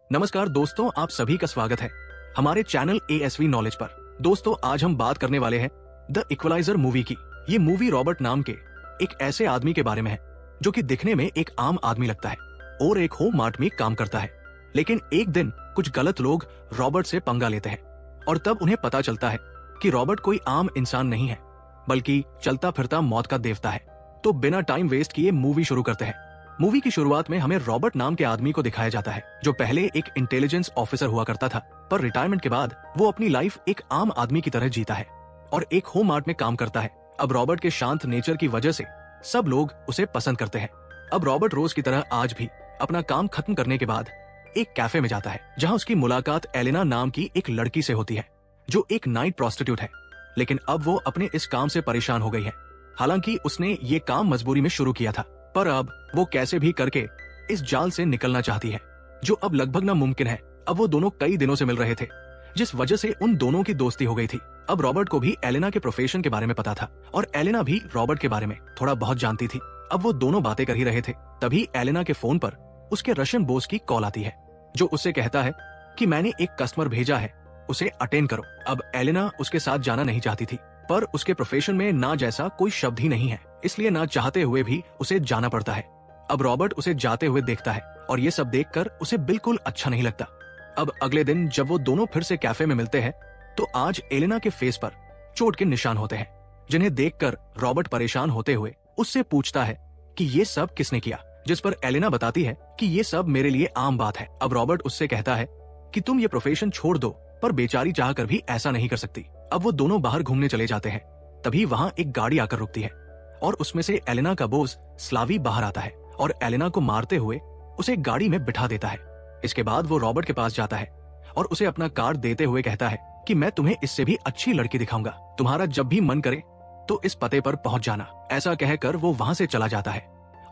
नमस्कार दोस्तों, आप सभी का स्वागत है हमारे चैनल ASV नॉलेज पर। दोस्तों, आज हम बात करने वाले हैं द इक्वलाइजर मूवी की। ये मूवी रॉबर्ट नाम के एक ऐसे आदमी के बारे में है जो कि दिखने में एक आम आदमी लगता है और एक होम मार्ट में काम करता है। लेकिन एक दिन कुछ गलत लोग रॉबर्ट से पंगा लेते हैं और तब उन्हें पता चलता है कि रॉबर्ट कोई आम इंसान नहीं है बल्कि चलता फिरता मौत का देवता है। तो बिना टाइम वेस्ट किए मूवी शुरू करते हैं। मूवी की शुरुआत में हमें रॉबर्ट नाम के आदमी को दिखाया जाता है जो पहले एक इंटेलिजेंस ऑफिसर हुआ करता था, पर रिटायरमेंट के बाद वो अपनी लाइफ एक आम आदमी की तरह जीता है और एक होम आर्ट में काम करता है। अब रॉबर्ट के शांत नेचर की वजह से सब लोग उसे पसंद करते हैं। अब रॉबर्ट रोज की तरह आज भी अपना काम खत्म करने के बाद एक कैफे में जाता है जहाँ उसकी मुलाकात एलेना नाम की एक लड़की से होती है जो एक नाइट प्रोस्टिट्यूट है। लेकिन अब वो अपने इस काम से परेशान हो गई है। हालांकि उसने ये काम मजबूरी में शुरू किया था, पर अब वो कैसे भी करके इस जाल से निकलना चाहती है जो अब लगभग नामुमकिन है। अब वो दोनों कई दिनों से मिल रहे थे जिस वजह से उन दोनों की दोस्ती हो गई थी। अब रॉबर्ट को भी एलेना के प्रोफेशन के बारे में पता था और एलेना भी रॉबर्ट के बारे में थोड़ा बहुत जानती थी। अब वो दोनों बातें कर ही रहे थे, तभी एलेना के फोन पर उसके रशियन बॉस की कॉल आती है जो उससे कहता है कि मैंने एक कस्टमर भेजा है, उसे अटेंड करो। अब एलेना उसके साथ जाना नहीं चाहती थी, पर उसके प्रोफेशन में ना जैसा कोई शब्द ही नहीं है, इसलिए ना चाहते हुए भी उसे जाना पड़ता है। अब रॉबर्ट उसे जाते हुए देखता है और ये सब देखकर उसे बिल्कुल अच्छा नहीं लगता। अब अगले दिन जब वो दोनों फिर से कैफे में मिलते हैं तो आज एलेना के फेस पर चोट के निशान होते हैं, जिन्हें देखकर रॉबर्ट परेशान होते हुए उससे पूछता है कि ये सब किसने किया, जिस पर एलेना बताती है कि ये सब मेरे लिए आम बात है। अब रॉबर्ट उससे कहता है कि तुम ये प्रोफेशन छोड़ दो, पर बेचारी चाहकर भी ऐसा नहीं कर सकती। अब वो दोनों बाहर घूमने चले जाते हैं, तभी वहाँ एक गाड़ी आकर रुकती है और उसमें से एलेना का बॉस स्लावी बाहर आता है और एलेना को मारते हुए उसे गाड़ी में बिठा देता है। इसके बाद वो रॉबर्ट के पास जाता है और उसे अपना कार्ड देते हुए कहता है कि मैं तुम्हें इससे भी अच्छी लड़की दिखाऊंगा, तुम्हारा जब भी मन करे तो इस पते पर पहुंच जाना। ऐसा कहकर वो वहां से चला जाता है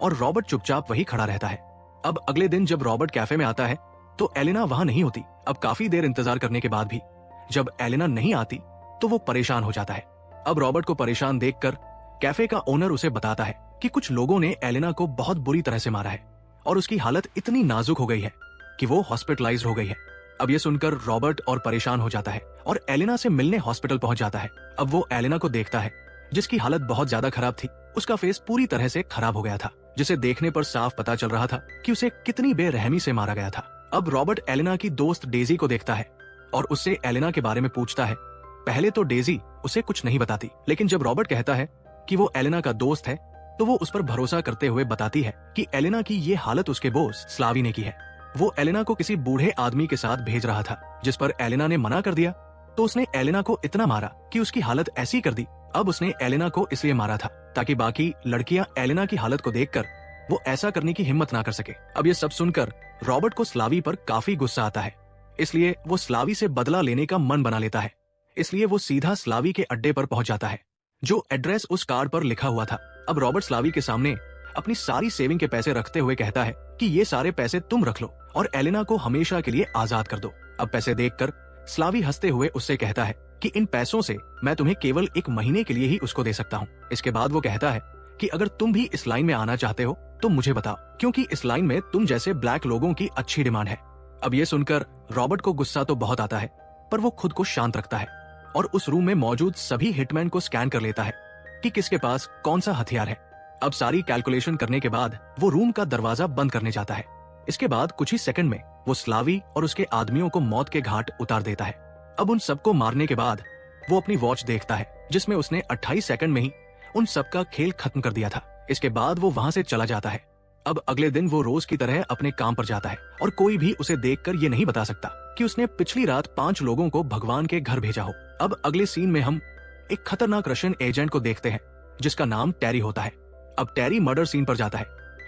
और रॉबर्ट चुपचाप वही खड़ा रहता है। अब अगले दिन जब रॉबर्ट कैफे में आता है तो एलेना वहां नहीं होती। अब काफी देर इंतजार करने के बाद भी जब एलेना नहीं आती तो वो परेशान हो जाता है। अब रॉबर्ट को परेशान देखकर कैफे का ओनर उसे बताता है कि कुछ लोगों ने एलेना को बहुत बुरी तरह से मारा है और उसकी हालत इतनी नाजुक हो गई है कि वो हॉस्पिटलाइज्ड हो गई है। अब ये सुनकर रॉबर्ट और परेशान हो जाता है और एलेना से मिलने हॉस्पिटल पहुंच जाता है। अब वो एलेना को देखता है जिसकी हालत बहुत ज्यादा खराब थी। उसका फेस पूरी तरह से खराब हो गया था, जिसे देखने पर साफ पता चल रहा था कि उसे कितनी बेरहमी से मारा गया था। अब रॉबर्ट एलेना की दोस्त डेजी को देखता है और उससे एलेना के बारे में पूछता है। पहले तो डेजी उसे कुछ नहीं बताती, लेकिन जब रॉबर्ट कहता है कि वो एलेना का दोस्त है तो वो उस पर भरोसा करते हुए बताती है कि एलेना की ये हालत उसके बॉस स्लावी ने की है। वो एलेना को किसी बूढ़े आदमी के साथ भेज रहा था, जिस पर एलेना ने मना कर दिया तो उसने एलेना को इतना मारा कि उसकी हालत ऐसी कर दी। अब उसने एलेना को इसलिए मारा था ताकि बाकी लड़कियां एलेना की हालत को देखकर वो ऐसा करने की हिम्मत ना कर सके। अब ये सब सुनकर रॉबर्ट को स्लावी पर काफी गुस्सा आता है, इसलिए वो स्लावी से बदला लेने का मन बना लेता है। इसलिए वो सीधा स्लावी के अड्डे पर पहुंच जाता है जो एड्रेस उस कार्ड पर लिखा हुआ था। अब रॉबर्ट स्लावी के सामने अपनी सारी सेविंग के पैसे रखते हुए कहता है कि ये सारे पैसे तुम रख लो और एलेना को हमेशा के लिए आजाद कर दो। अब पैसे देखकर स्लावी हंसते हुए उससे कहता है कि इन पैसों से मैं तुम्हें केवल 1 महीने के लिए ही उसको दे सकता हूँ। इसके बाद वो कहता है कि अगर तुम भी इस लाइन में आना चाहते हो तो मुझे बताओ, क्योंकि इस लाइन में तुम जैसे ब्लैक लोगों की अच्छी डिमांड है। अब ये सुनकर रॉबर्ट को गुस्सा तो बहुत आता है, पर वो खुद को शांत रखता है और उस रूम में मौजूद सभी हिटमैन को स्कैन कर लेता है कि किसके पास कौन सा हथियार है। अब सारी कैलकुलेशन करने के बाद वो रूम का दरवाजा बंद करने जाता है। इसके बाद कुछ ही सेकंड में वो स्लावी और उसके आदमियों को मौत के घाट उतार देता है। अब उन सबको मारने के बाद वो अपनी वॉच देखता है जिसमें उसने 28 सेकंड में ही उन सबका खेल खत्म कर दिया था। इसके बाद वो वहां से चला जाता है। अब अगले दिन वो रोज की तरह अपने काम पर जाता है और कोई भी उसे देखकर ये नहीं बता सकता कि उसने पिछली रात 5 लोगों को भगवान के घर भेजा हो। अब अगले सीन में हम एक खतरनाक रशियन एजेंट को देखते हैं जिसका नाम टेरी होता है। अब टेरी मर्डर सीन पर जाता है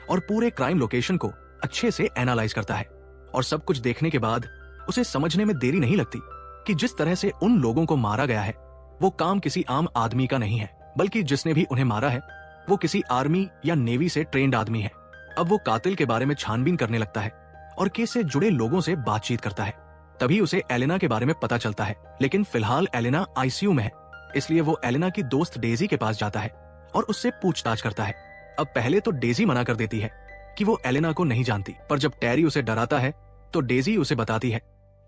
और पूरे क्राइम लोकेशन को अच्छे से एनालाइज करता है और सब कुछ देखने के बाद उसे समझने में देरी नहीं लगती कि जिस तरह से उन लोगों को मारा गया है वो काम किसी आम आदमी का नहीं है, बल्कि जिसने भी उन्हें मारा है वो किसी आर्मी या नेवी से ट्रेंड आदमी है। अब वो कातिल के बारे में छानबीन करने लगता है और केस से जुड़े लोगों से बातचीत करता है। तभी उसे एलेना के बारे में पता चलता है, लेकिन फिलहाल एलेना आईसीयू में है, इसलिए वो एलेना की दोस्त डेजी के पास जाता है और उससे पूछताछ करता है। अब पहले तो डेजी मना कर देती है कि वो एलेना को नहीं जानती, पर जब टेरी उसे डराता है तो डेजी उसे बताती है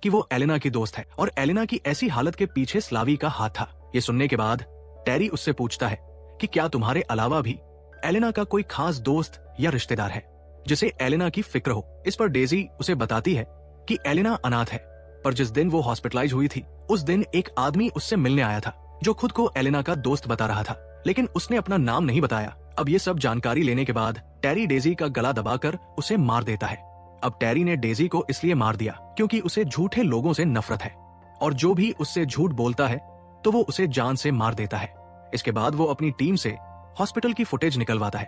कि वो एलेना की दोस्त है और एलेना की ऐसी हालत के पीछे स्लावी का हाथ था। ये सुनने के बाद टेरी उससे पूछता है कि क्या तुम्हारे अलावा भी एलेना का कोई खास दोस्त या रिश्तेदार है जिसे एलेना की फिक्र हो। इस पर डेजी उसे बताती है कि एलेना अनाथ है, पर जिस दिन वो हॉस्पिटलाइज हुई थी उस दिन एक आदमी उससे मिलने आया था जो खुद को एलेना का दोस्त बता रहा था, लेकिन उसने अपना नाम नहीं बताया। अब ये सब जानकारी लेने के बाद टेरी डेजी का गला दबाकर उसे मार देता है। अब टेरी ने डेजी को इसलिए मार दिया क्योंकि उसे झूठे लोगों से नफरत है और जो भी उससे झूठ बोलता है तो वो उसे जान से मार देता है। इसके बाद वो अपनी टीम से हॉस्पिटल की फुटेज निकलवाता है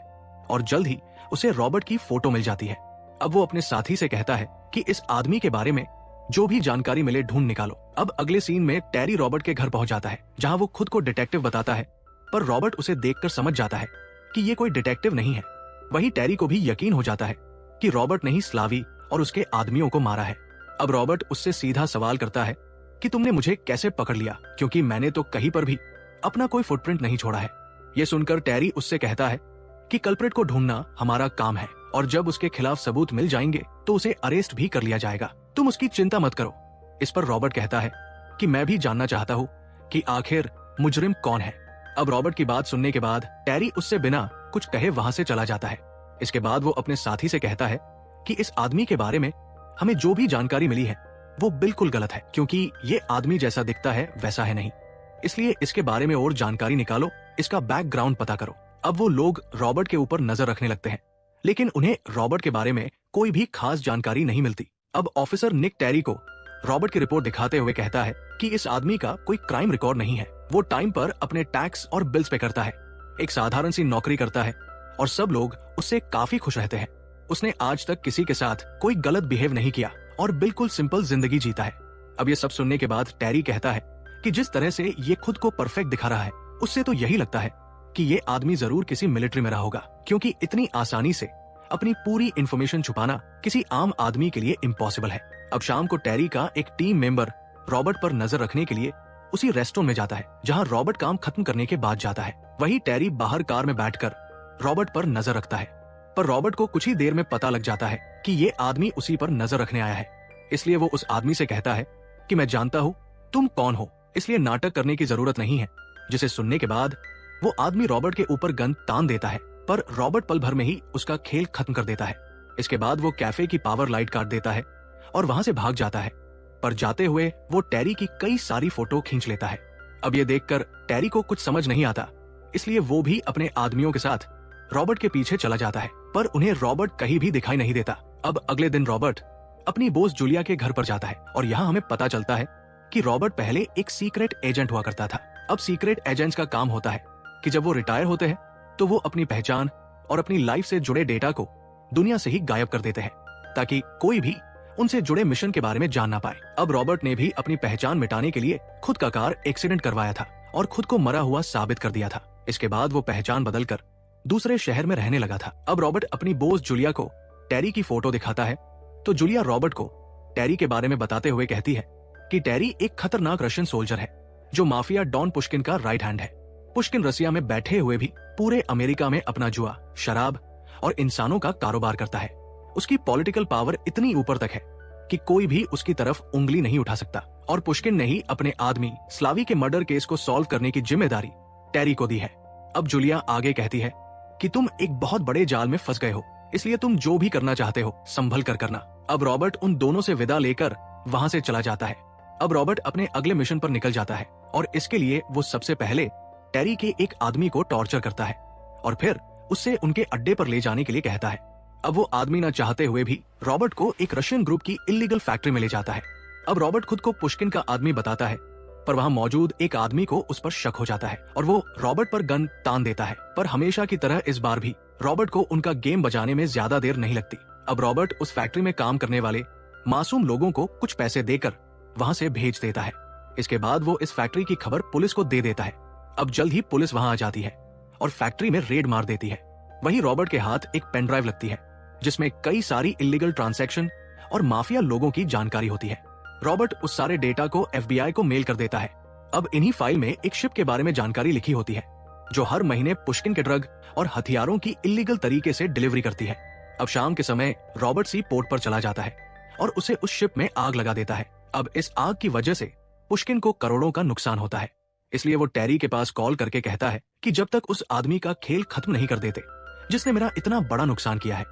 और जल्द ही उसे रॉबर्ट की फोटो मिल जाती है। अब वो अपने साथी से कहता है कि इस आदमी के बारे में जो भी जानकारी मिले ढूंढ निकालो। अब अगले सीन में टेरी रॉबर्ट के घर पहुंच जाता है जहां वो खुद को डिटेक्टिव बताता है, पर रॉबर्ट उसे देखकर समझ जाता है कि ये कोई डिटेक्टिव नहीं है। वहीं टेरी को भी यकीन हो जाता है कि रॉबर्ट ने ही स्लावी और उसके आदमियों को मारा है। अब रॉबर्ट उससे सीधा सवाल करता है कि तुमने मुझे कैसे पकड़ लिया, क्योंकि मैंने तो कहीं पर भी अपना कोई फुटप्रिंट नहीं छोड़ा है। ये सुनकर टेरी उससे कहता है कि कल्प्रिट को ढूंढना हमारा काम है और जब उसके खिलाफ सबूत मिल जाएंगे तो उसे अरेस्ट भी कर लिया जाएगा, तुम उसकी चिंता मत करो। इस पर रॉबर्ट कहता है कि मैं भी जानना चाहता हूँ कि आखिर मुजरिम कौन है। अब रॉबर्ट की बात सुनने के बाद टेरी उससे बिना कुछ कहे वहां से चला जाता है। इसके बाद वो अपने साथी से कहता है कि इस आदमी के बारे में हमें जो भी जानकारी मिली है वो बिल्कुल गलत है, क्योंकि ये आदमी जैसा दिखता है वैसा है नहीं, इसलिए इसके बारे में और जानकारी निकालो, इसका बैकग्राउंड पता करो। अब वो लोग रॉबर्ट के ऊपर नजर रखने लगते हैं, लेकिन उन्हें रॉबर्ट के बारे में कोई भी खास जानकारी नहीं मिलती। अब ऑफिसर निक टेरी को रॉबर्ट की रिपोर्ट दिखाते हुए कहता है कि इस आदमी का कोई क्राइम रिकॉर्ड नहीं है, वो टाइम पर अपने टैक्स और बिल्स पे करता है, एक साधारण सी नौकरी करता है और सब लोग उससे काफी खुश रहते हैं। उसने आज तक किसी के साथ कोई गलत बिहेव नहीं किया और बिल्कुल सिंपल जिंदगी जीता है। अब ये सब सुनने के बाद टेरी कहता है कि जिस तरह से ये खुद को परफेक्ट दिखा रहा है उससे तो यही लगता है कि ये आदमी जरूर किसी मिलिट्री में रहा होगा, क्योंकि इतनी आसानी से अपनी पूरी इंफॉर्मेशन छुपाना किसी आम आदमी के लिए इम्पॉसिबल है। अब शाम को टेरी का एक टीम मेंबर रॉबर्ट पर नजर रखने के लिए उसी रेस्टोरेंट में जाता है जहां रॉबर्ट काम खत्म करने के बाद जाता है। वहीं टेरी बाहर कार में बैठकर रॉबर्ट पर नजर रखता है, पर रॉबर्ट को कुछ ही देर में पता लग जाता है कि ये आदमी उसी पर नजर रखने आया है। इसलिए वो उस आदमी से कहता है कि मैं जानता हूँ तुम कौन हो, इसलिए नाटक करने की जरूरत नहीं है। जिसे सुनने के बाद वो आदमी रॉबर्ट के ऊपर गन तान देता है, पर रॉबर्ट पल भर में ही उसका खेल खत्म कर देता है। इसके बाद वो कैफे की पावर लाइट काट देता है और वहां से भाग जाता है, पर जाते हुए वो टेरी की कई सारी फोटो खींच लेता है। अब ये देखकर टेरी को कुछ समझ नहीं आता, इसलिए वो भी अपने आदमियों के साथ रॉबर्ट के पीछे चला जाता है, पर उन्हें रॉबर्ट कहीं भी दिखाई नहीं देता। अब अगले दिन रॉबर्ट अपनी बोस जूलिया के घर पर जाता है और यहाँ हमें पता चलता है कि रॉबर्ट पहले एक सीक्रेट एजेंट हुआ करता था। अब सीक्रेट एजेंट्स का काम होता है कि जब वो रिटायर होते हैं तो वो अपनी पहचान और अपनी लाइफ से जुड़े डेटा को दुनिया से ही गायब कर देते हैं ताकि कोई भी उनसे जुड़े मिशन के बारे में जान ना पाए। अब रॉबर्ट ने भी अपनी पहचान मिटाने के लिए खुद का कार एक्सीडेंट करवाया था और खुद को मरा हुआ साबित कर दिया था। इसके बाद वो पहचान बदलकर दूसरे शहर में रहने लगा था। अब रॉबर्ट अपनी बोस जूलिया को टेरी की फोटो दिखाता है तो जूलिया रॉबर्ट को टेरी के बारे में बताते हुए कहती है कि टेरी एक खतरनाक रशियन सोल्जर है जो माफिया डॉन पुश्किन का राइट हैंड है। पुश्किन रसिया में बैठे हुए भी पूरे अमेरिका में अपना जुआ, शराब और इंसानों का कारोबार करता है। उसकी पॉलिटिकल पावर इतनी ऊपर तक है कि कोई भी उसकी तरफ उंगली नहीं उठा सकता और पुश्किन ने ही अपने आदमी स्लावी के मर्डर केस को सॉल्व करने की जिम्मेदारी टेरी को दी है। अब जूलिया आगे कहती है कि तुम एक बहुत बड़े जाल में फंस गए हो, इसलिए तुम जो भी करना चाहते हो संभल कर करना। अब रॉबर्ट उन दोनों से विदा लेकर वहां से चला जाता है। अब रॉबर्ट अपने अगले मिशन पर निकल जाता है और इसके लिए वो सबसे पहले टेरी के एक आदमी को टॉर्चर करता है और फिर उससे उनके अड्डे पर ले जाने के लिए कहता है। अब वो आदमी न चाहते हुए भी रॉबर्ट को एक रशियन ग्रुप की इलीगल फैक्ट्री में ले जाता है। अब रॉबर्ट खुद को पुश्किन का आदमी बताता है, पर वहां मौजूद एक आदमी को उस पर शक हो जाता है और वो रॉबर्ट पर गन तान देता है। पर हमेशा की तरह इस बार भी रॉबर्ट को उनका गेम बजाने में ज्यादा देर नहीं लगती। अब रॉबर्ट उस फैक्ट्री में काम करने वाले मासूम लोगों को कुछ पैसे देकर वहां से भेज देता है। इसके बाद वो इस फैक्ट्री की खबर पुलिस को दे देता है। अब जल्द ही पुलिस वहां आ जाती है और फैक्ट्री में रेड मार देती है। वहीं रॉबर्ट के हाथ एक पेन ड्राइव लगती है जिसमें कई सारी इलीगल ट्रांजैक्शन और माफिया लोगों की जानकारी होती है। रॉबर्ट उस सारे डेटा को FBI को मेल कर देता है। अब इन्हीं फाइल में एक शिप के बारे में जानकारी लिखी होती है जो हर महीने पुश्किन के ड्रग और हथियारों की इलीगल तरीके से डिलीवरी करती है। अब शाम के समय रॉबर्ट सी पोर्ट पर चला जाता है और उसे उस शिप में आग लगा देता है। अब इस आग की वजह से पुष्किन को करोड़ों का नुकसान होता है। इसलिए वो टेरी के पास कॉल करके कहता है कि जब तक उस आदमी का खेल खत्म नहीं कर देते जिसने मेरा इतना बड़ा नुकसान किया है,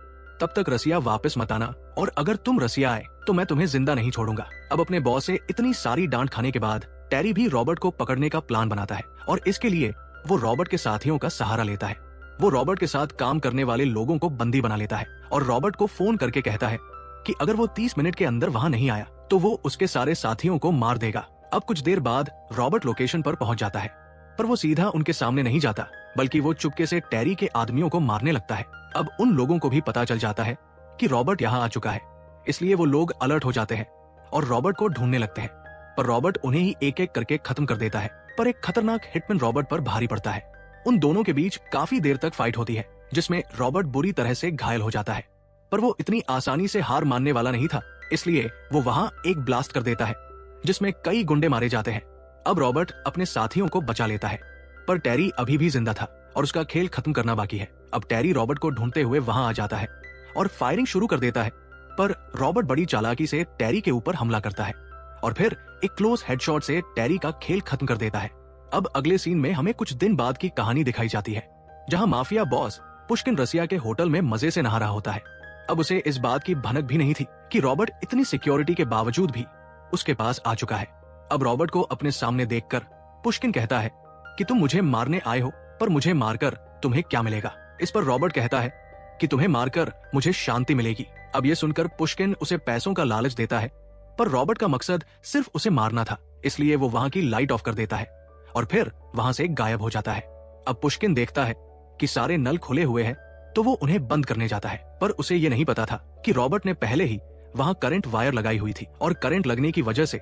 तब तक रसिया वापस मत आना, और अगर तुम रसिया आए तो मैं तुम्हें जिंदा नहीं छोड़ूंगा। अब अपने बॉस से इतनी सारी डांट खाने के बाद टेरी भी रॉबर्ट को पकड़ने का प्लान बनाता है और इसके लिए वो रॉबर्ट के साथियों का सहारा लेता है। वो रॉबर्ट के साथ काम करने वाले लोगों को बंदी बना लेता है और रॉबर्ट को फोन करके कहता है कि अगर वो 30 मिनट के अंदर वहां नहीं आया तो वो उसके सारे साथियों को मार देगा। अब कुछ देर बाद रॉबर्ट लोकेशन पर पहुंच जाता है, पर वो सीधा उनके सामने नहीं जाता, बल्कि वो चुपके से टेरी के आदमियों को मारने लगता है। अब उन लोगों को भी पता चल जाता है कि रॉबर्ट यहाँ आ चुका है, इसलिए वो लोग अलर्ट हो जाते हैं और रॉबर्ट को ढूंढने लगते हैं, पर रॉबर्ट उन्हें ही एक एक करके खत्म कर देता है। पर एक खतरनाक हिटमैन रॉबर्ट पर भारी पड़ता है। उन दोनों के बीच काफी देर तक फाइट होती है, जिसमें रॉबर्ट बुरी तरह से घायल हो जाता है, पर वो इतनी आसानी से हार मानने वाला नहीं था, इसलिए वो वहां एक ब्लास्ट कर देता है जिसमें कई गुंडे मारे जाते हैं। अब रॉबर्ट अपने साथियों को बचा लेता है, पर टेरी अभी भी जिंदा था और उसका खेल खत्म करना बाकी है। अब टेरी रॉबर्ट को ढूंढते हुए वहां आ जाता है और फायरिंग शुरू कर देता है, पर रॉबर्ट बड़ी चालाकी से टेरी के ऊपर हमला करता है और फिर एक क्लोज हेडशॉट से टेरी का खेल खत्म कर देता है। अब अगले सीन में हमें कुछ दिन बाद की कहानी दिखाई जाती है, जहां माफिया बॉस पुष्किन रसिया के होटल में मजे से नहा रहा होता है। अब उसे इस बात की भनक भी नहीं थी कि रॉबर्ट इतनी सिक्योरिटी के बावजूद भी उसके पास आ चुका है। अब रॉबर्ट को अपने सामने देखकर पुष्किन कहता है कि तुम मुझे मारने आए हो, पर मुझे मारकर तुम्हें क्या मिलेगा। इस पर रॉबर्ट कहता है कि तुम्हें मारकर मुझे शांति मिलेगी। अब ये सुनकर पुष्किन उसे पैसों का लालच देता है, पर रॉबर्ट का मकसद सिर्फ उसे मारना था, इसलिए वो वहां की लाइट ऑफ कर देता है और फिर वहां से गायब हो जाता है। अब पुष्किन देखता है कि सारे नल खुले हुए हैं, तो वो उन्हें बंद करने जाता है, पर उसे ये नहीं पता था कि रॉबर्ट ने पहले ही वहां करंट वायर लगाई हुई थी और करंट लगने की वजह से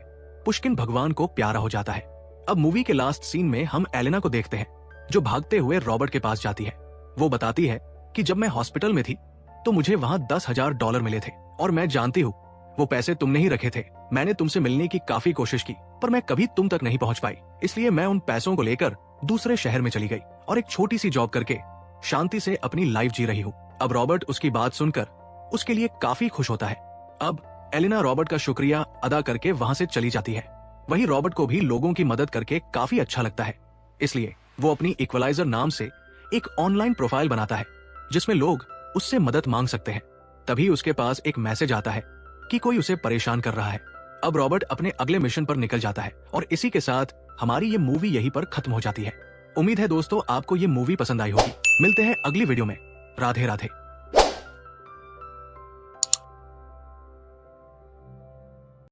पुष्किन भगवान को प्यारा हो जाता है। अब मूवी के लास्ट सीन में हम एलेना को देखते हैं, जो भागते हुए रॉबर्ट के पास जाती है। वो बताती है कि जब मैं हॉस्पिटल में थी तो मुझे वहां $10,000 मिले थे और मैं जानती हूँ वो पैसे तुमने ही रखे थे। मैंने तुमसे मिलने की काफी कोशिश की, पर मैं कभी तुम तक नहीं पहुंच पाई, इसलिए मैं उन पैसों को लेकर दूसरे शहर में चली गई और एक छोटी सी जॉब करके शांति से अपनी लाइफ जी रही हूँ। अब रॉबर्ट उसकी बात सुनकर उसके लिए काफी खुश होता है। अब एलेना रॉबर्ट का शुक्रिया अदा करके वहां से चली जाती है। वहीं रॉबर्ट को भी लोगों की मदद करके काफी अच्छा लगता है, इसलिए वो अपनी इक्वलाइजर नाम से एक ऑनलाइन प्रोफाइल बनाता है जिसमें लोग उससे मदद मांग सकते हैं। तभी उसके पास एक मैसेज आता है कि कोई उसे परेशान कर रहा है। अब रॉबर्ट अपने अगले मिशन पर निकल जाता है और इसी के साथ हमारी ये मूवी यहीं पर खत्म हो जाती है। उम्मीद है दोस्तों आपको ये मूवी पसंद आई होगी। मिलते हैं अगली वीडियो में। राधे राधे।